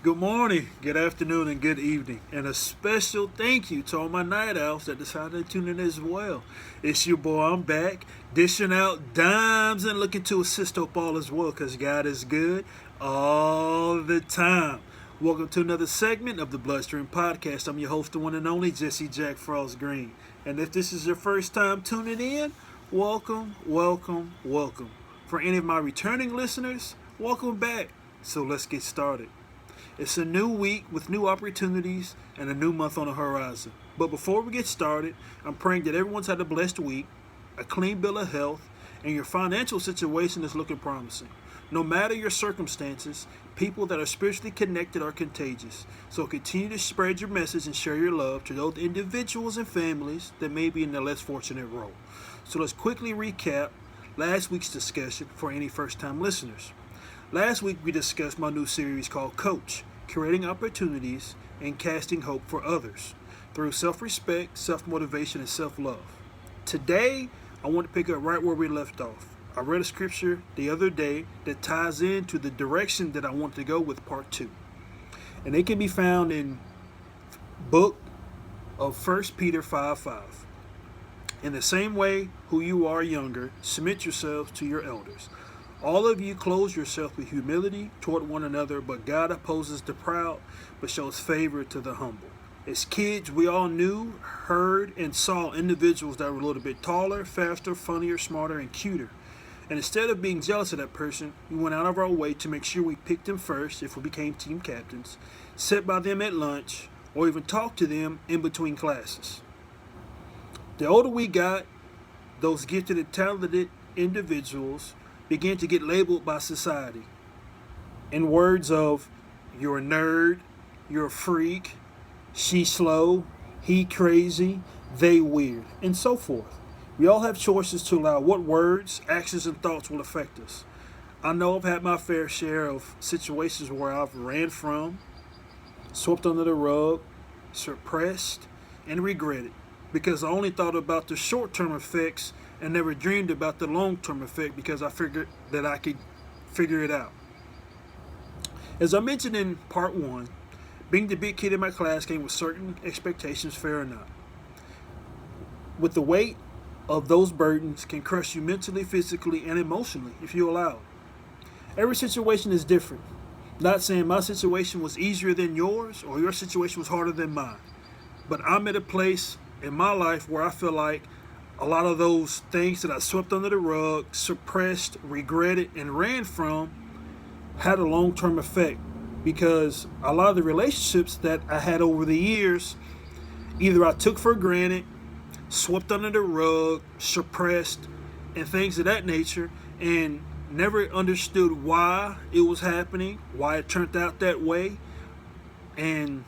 Good morning, good afternoon, and good evening. And a special thank you to all my night owls that decided to tune in as well. It's your boy, I'm back, dishing out dimes and looking to assist up all as well because God is good all the time. Welcome to another segment of the Bloodstream podcast. I'm your host, the one and only Jesse Jack Frost Green. And if this is your first time tuning in, welcome, welcome, welcome. For any of my returning listeners, welcome back. So let's get started. It's a new week with new opportunities and a new month on the horizon. But before we get started, I'm praying that everyone's had a blessed week, a clean bill of health, and your financial situation is looking promising. No matter your circumstances, people that are spiritually connected are contagious. So continue to spread your message and share your love to those individuals and families that may be in a less fortunate role. So let's quickly recap last week's discussion for any first-time listeners. Last week we discussed my new series called Coach, Creating Opportunities and Casting Hope for Others through self-respect, self-motivation, and self-love. Today, I want to pick up right where we left off. I read a scripture the other day that ties into the direction that I want to go with part 2. And it can be found in book of 1 Peter 5:5. In the same way, who you are younger, submit yourselves to your elders. All of you clothe yourself with humility toward one another, but God opposes the proud, but shows favor to the humble. As kids, we all knew, heard, and saw individuals that were a little bit taller, faster, funnier, smarter, and cuter. And instead of being jealous of that person, we went out of our way to make sure we picked them first if we became team captains, sat by them at lunch, or even talked to them in between classes. The older we got, those gifted and talented individuals began to get labeled by society in words of you're a nerd, you're a freak, she slow, he crazy, they weird, and so forth. We all have choices to allow what words, actions, and thoughts will affect us. I know I've had my fair share of situations where I've ran from, swept under the rug, suppressed, and regretted because I only thought about the short-term effects and never dreamed about the long-term effect because I figured that I could figure it out. As I mentioned in part 1, being the big kid in my class came with certain expectations, fair or not. With the weight of those burdens can crush you mentally, physically, and emotionally if you allow it. Every situation is different. Not saying my situation was easier than yours or your situation was harder than mine. But I'm at a place in my life where I feel like a lot of those things that I swept under the rug, suppressed, regretted, and ran from had a long-term effect because a lot of the relationships that I had over the years, either I took for granted, swept under the rug, suppressed, and things of that nature, and never understood why it was happening, why it turned out that way. And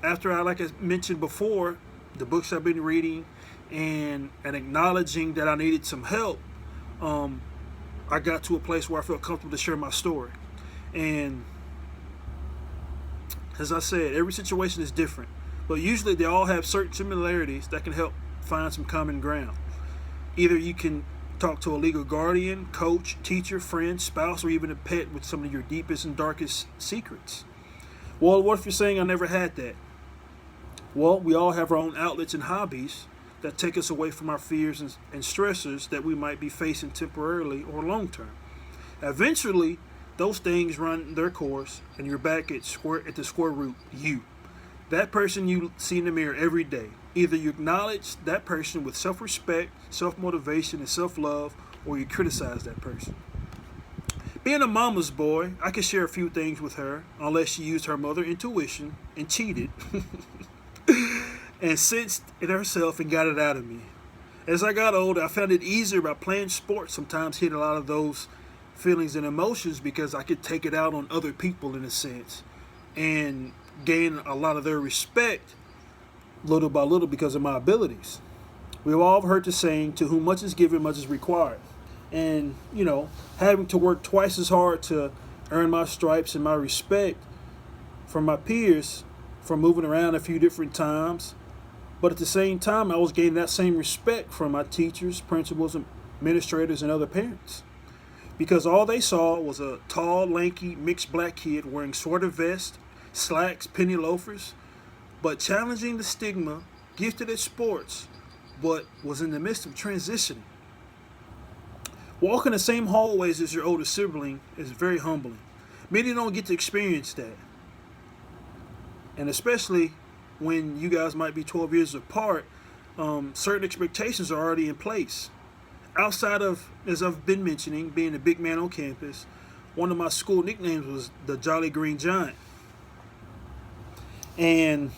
after like I mentioned before, the books I've been reading, and acknowledging that I needed some help, I got to a place where I felt comfortable to share my story. And as I said, every situation is different, but usually they all have certain similarities that can help find some common ground. Either you can talk to a legal guardian, coach, teacher, friend, spouse, or even a pet with some of your deepest and darkest secrets. Well, what if you're saying I never had that? Well, we all have our own outlets and hobbies that take us away from our fears and stressors that we might be facing temporarily or long term. Eventually, those things run their course and you're back at the square root, you. That person you see in the mirror every day. Either you acknowledge that person with self-respect, self-motivation, and self-love, or you criticize that person. Being a mama's boy, I can share a few things with her, unless she used her mother intuition and cheated. And sensed it herself and got it out of me. As I got older, I found it easier by playing sports, sometimes hit a lot of those feelings and emotions because I could take it out on other people in a sense and gain a lot of their respect little by little because of my abilities. We've all heard the saying, to whom much is given, much is required. And, having to work twice as hard to earn my stripes and my respect from my peers from moving around a few different times. But at the same time, I was gaining that same respect from my teachers, principals, administrators, and other parents. because all they saw was a tall, lanky, mixed black kid wearing sweater vest, slacks, penny loafers, but challenging the stigma, gifted at sports, but was in the midst of transitioning. Walking the same hallways as your older sibling is very humbling. Many don't get to experience that. And especially when you guys might be 12 years apart, certain expectations are already in place. Outside of, as I've been mentioning, being a big man on campus, one of my school nicknames was the Jolly Green Giant. And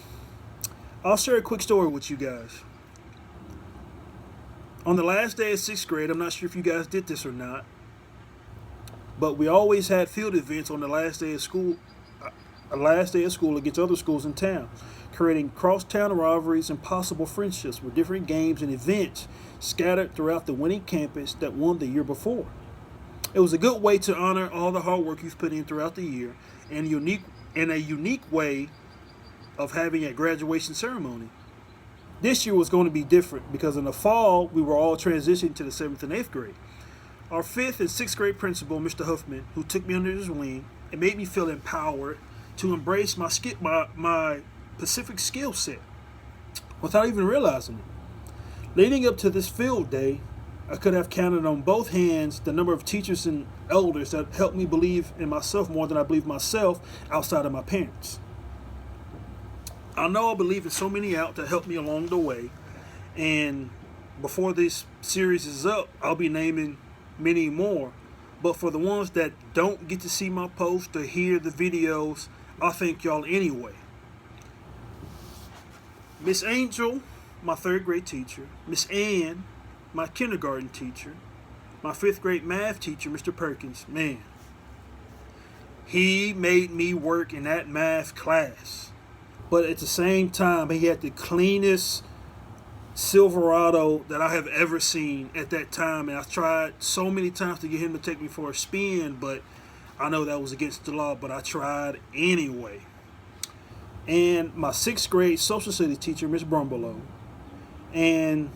I'll share a quick story with you guys. On the last day of 6th grade, I'm not sure if you guys did this or not, but we always had field events on the last day of school, against other schools in town, creating cross-town rivalries and possible friendships with different games and events scattered throughout the winning campus that won the year before. It was a good way to honor all the hard work you've put in throughout the year, and a unique way of having a graduation ceremony. This year was going to be different because in the fall, we were all transitioning to the 7th and 8th grade. Our 5th and 6th grade principal, Mr. Huffman, who took me under his wing and made me feel empowered to embrace my specific skill set without even realizing it. Leading up to this field day, I could have counted on both hands the number of teachers and elders that helped me believe in myself more than I believe myself outside of my parents. I know I believe in so many out that helped me along the way, and before this series is up, I'll be naming many more. But for the ones that don't get to see my posts or hear the videos, I'll thank y'all anyway. Miss Angel, my 3rd grade teacher, Miss Ann, my kindergarten teacher, my 5th grade math teacher, Mr. Perkins, man, he made me work in that math class. But at the same time, he had the cleanest Silverado that I have ever seen at that time. And I tried so many times to get him to take me for a spin, but I know that was against the law, but I tried anyway. And my 6th grade social studies teacher, Miss Brumbelow. And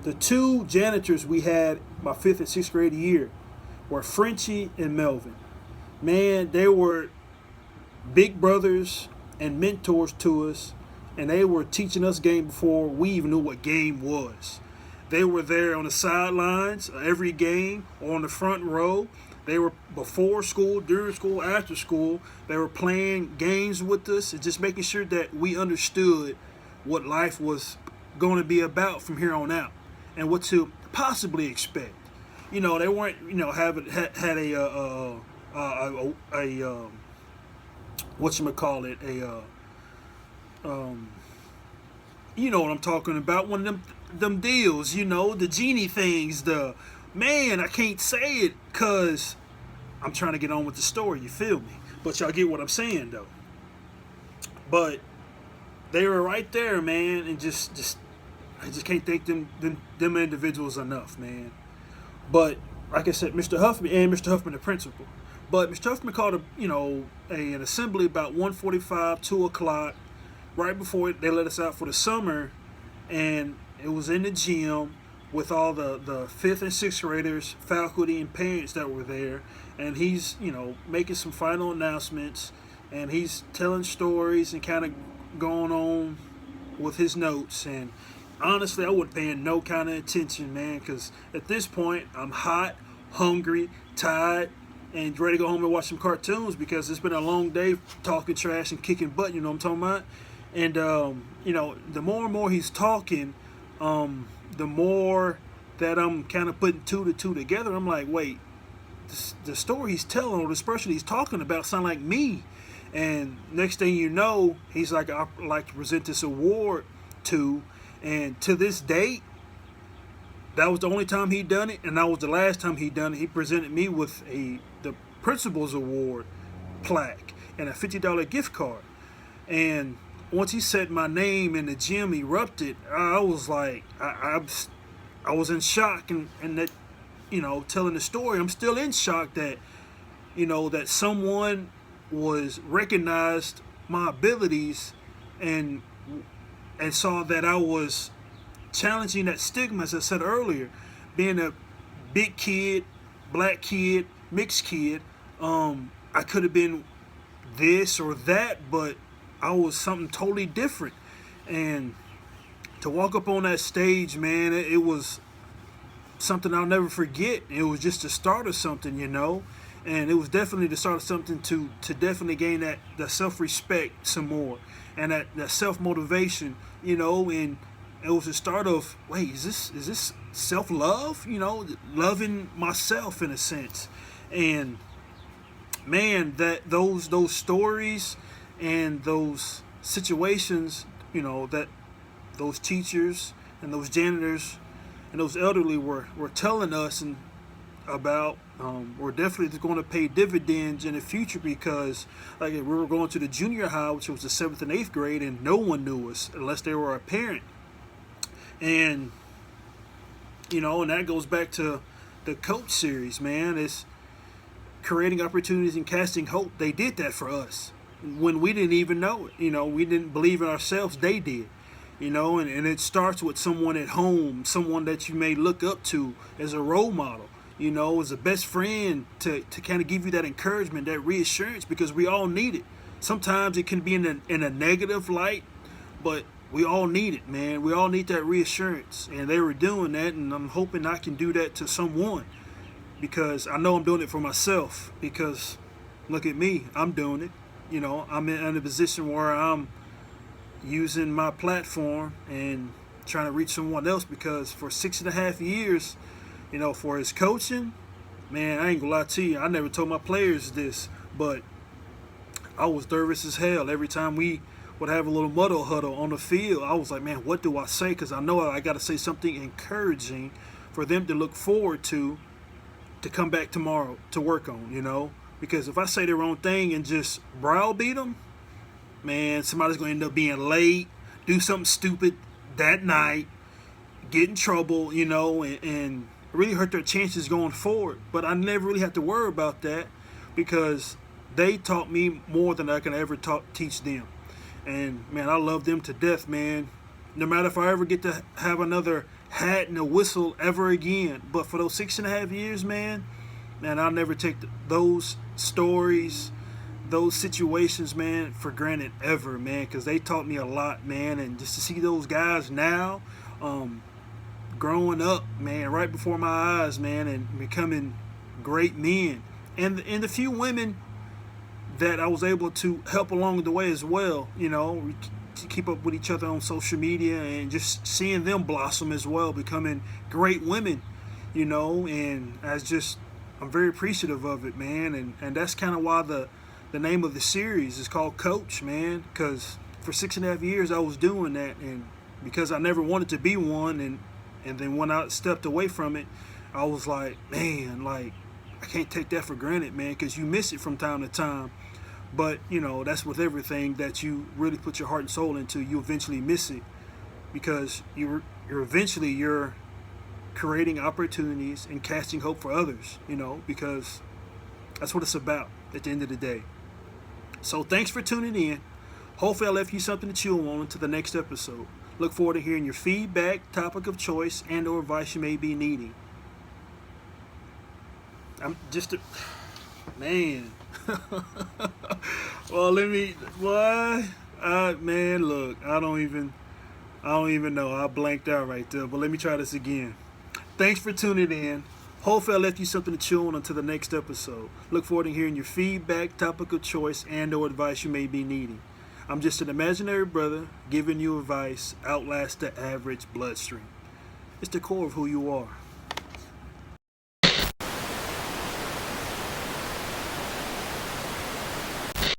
the 2 janitors we had my 5th and 6th grade year were Frenchie and Melvin. Man, they were big brothers and mentors to us, and they were teaching us game before we even knew what game was. They were there on the sidelines of every game or on the front row. They were before school, during school, after school. They were playing games with us and just making sure that we understood what life was going to be about from here on out and what to possibly expect. You know, they weren't, had a whatchamacallit, you know what I'm talking about, one of them deals, the genie things, I can't say it because I'm trying to get on with the story, you feel me? But y'all get what I'm saying, though. But they were right there, man, and I just can't thank them individuals enough, man. But like I said, Mr. Huffman, the principal. But Mr. Huffman called an assembly about 1:45, 2 o'clock, right before they let us out for the summer, and it was in the gym with all the 5th and 6th graders, faculty, and parents that were there, and he's making some final announcements, and he's telling stories and kind of going on with his notes. And honestly, I wasn't paying no kind of attention, man, because at this point I'm hot, hungry, tired, and ready to go home and watch some cartoons because it's been a long day talking trash and kicking butt, you know what I'm talking about? And, the more and more he's talking, the more that I'm kind of putting 2 to 2 together. I'm like, wait, the story he's telling or this person he's talking about sound like me. And next thing you know, he's like, I'd like to present this award to, and to this date, that was the only time he done it, and that was the last time he done it. He presented me with the Principal's Award plaque and a $50 gift card. And once he said my name and the gym erupted, I was like, I was in shock, and that, telling the story, I'm still in shock that, that someone was recognized my abilities and saw that I was challenging that stigma, as I said earlier, being a big kid, black kid, mixed kid. I could have been this or that, but I was something totally different. And to walk up on that stage, man, it was something I'll never forget. It was just the start of something, and it was definitely the start of something to definitely gain that self respect some more, and that self motivation, and it was the start of, wait, is this self love, loving myself in a sense. And man, that those stories and those situations, that those teachers and those janitors and those elderly were telling us and about, were definitely going to pay dividends in the future, because like we were going to the junior high, which was the 7th and 8th grade, and no one knew us unless they were a parent. And and that goes back to the coach series, man. It's creating opportunities and casting hope. They did that for us when we didn't even know it. We didn't believe in ourselves. They did. And it starts with someone at home, someone that you may look up to as a role model, as a best friend, to kind of give you that encouragement, that reassurance, because we all need it. Sometimes it can be in a negative light, but we all need it, man. We all need that reassurance. And they were doing that, and I'm hoping I can do that to someone, because I know I'm doing it for myself, because look at me, I'm doing it. I'm in a position where I'm using my platform and trying to reach someone else, because for 6.5 years, for his coaching, man, I ain't gonna lie to you, I never told my players this, but I was nervous as hell every time we would have a little huddle on the field. I was like, man, what do I say? Because I know I got to say something encouraging for them to look forward to come back tomorrow to work on, because if I say the wrong thing and just browbeat them, man, somebody's going to end up being late, do something stupid that night, get in trouble, and really hurt their chances going forward. But I never really had to worry about that, because they taught me more than I can ever teach them. And, man, I love them to death, man. No matter if I ever get to have another hat and a whistle ever again. But for those 6.5 years, man, I'll never take those stories, those situations, man, for granted ever, man, because they taught me a lot, man. And just to see those guys now, growing up, man, right before my eyes, man, and becoming great men, and the few women that I was able to help along the way as well, to keep up with each other on social media, and just seeing them blossom as well, becoming great women, and I'm very appreciative of it, man. And that's kind of why the name of the series is called Coach, man, because for 6.5 years I was doing that, and because I never wanted to be one, and then when I stepped away from it, I was like, man, like, I can't take that for granted, man, because you miss it from time to time. But, that's with everything that you really put your heart and soul into, you eventually miss it, because you're creating opportunities and casting hope for others, because that's what it's about at the end of the day. So thanks for tuning in. Hopefully I left you something to chew on until the next episode. Look forward to hearing your feedback, topic of choice, and or advice you may be needing. I'm just a... Man. Well, man, look, I don't even know. I blanked out right there, but let me try this again. Thanks for tuning in. Hopefully I left you something to chew on until the next episode. Look forward to hearing your feedback, topic of choice, and or advice you may be needing. I'm just an imaginary brother giving you advice outlast the average Bloodstream. It's the core of who you are.